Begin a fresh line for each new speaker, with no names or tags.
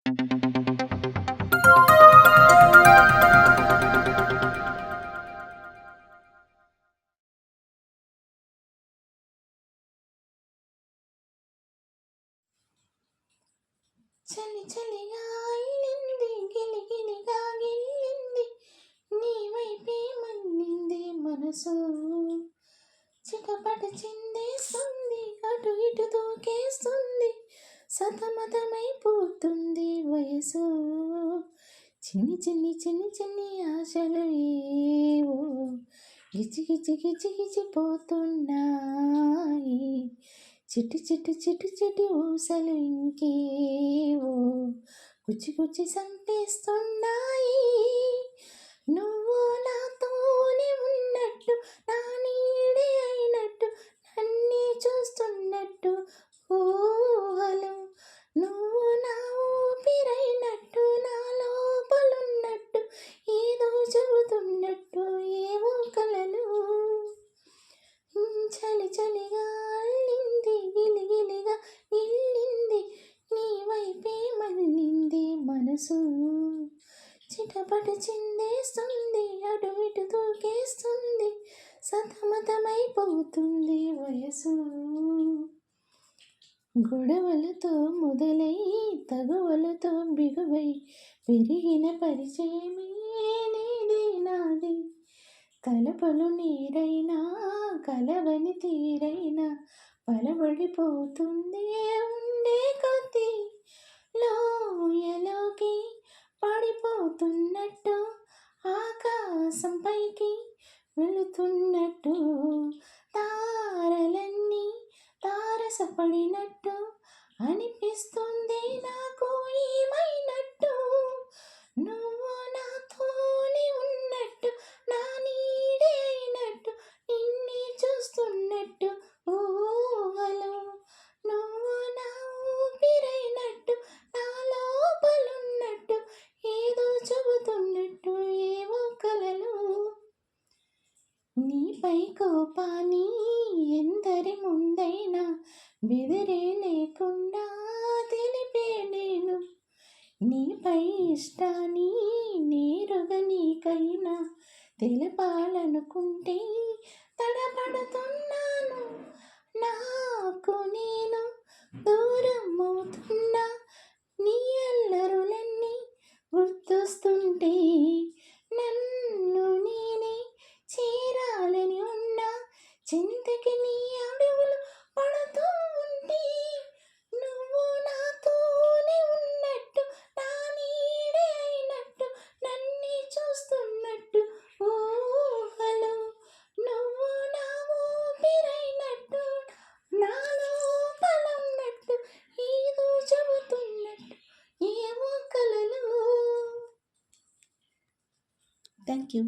చలి చలిగా అల్లింది గిలిగిలిగా గిల్లింది నీ వైపే మళ్ళింది మనసు చిటపట చిందేస్తుంది అటు ఇటు దూకేస్తుంది సతమతమైపోతుంది వయసు చిన్ని చిన్ని చిన్ని చిన్ని ఆశలు ఏవో గిచి గిచి గిచి గిచిపోతున్నాయి చిట్టి చిట్టి చిట్టి చిట్టి ఊసలు ఇంకేవో కుచ్చి కుచ్చి సంపేస్తున్నాయి నువ్వు నాతోనే ఉన్నట్టు నా నీడే అయినట్టు నన్నే చూస్తున్నట్టు ఊహలు నువ్వు నా ఊపిరైనట్టు నా లోపలున్నట్టు ఏదో చెబుతున్నట్టు ఏవో కలలు చలి చలిగా అల్లింది గిలిగిలిగా గిల్లింది నీ వైపే మళ్ళింది మనసు చిటపట చిందేస్తుంది అటు ఇటు దూకేస్తుంది సతమతమైపోతుంది వయసు గొడవలతో మొదలై తగువలతో బిగువై పెరిగిన పరిచయమే నీది నాది తలపలు నీరైనా కలవని తీరైనా పలబడిపోతుంది ఉండే కొద్ది లోయలోకి పడిపోతున్నట్టు ఆకాశం పైకి వెళుతున్నట్టు తారలన్నీ తారసపడినట్టు అనిపిస్తుంది నాకు ఏమైనట్టు నువ్వు నాతోనే ఉన్నట్టు నా నీడే అయినట్టు నిన్నే చూస్తున్నట్టు ఊహలో నువ్వు నా ఊపిరైనట్టు నా లోపలున్నట్టు ఏదో చెబుతున్నట్టు ఏవో కలలు నీపై కోపాన్ని ఎందరి ముందైనా బెదిరే లేకుండా తెలిపే నేను నీపై ఇష్టాన్ని నేరుగా నీకైనా తెలపాలనుకుంటే తడబడుతున్నాను నాకు నేను దూరం అవుతున్నా నీ అల్లరులన్నీ గుర్తొస్తుంటే నన్ను నేనే చేరాలని ఉన్నా చింతకి నీ అడుగులు పడుతూ ఉంటే నువ్వు నాతోనే ఉన్నట్టు నా నీడే అయినట్టు నన్నే చూస్తున్నట్టు ఊహలు నువ్వు నా ఊపిరైనట్టు నా లోపలున్నట్టు ఏదో చెబుతున్నట్టు ఏవో కలలు థ్యాంక్ యూ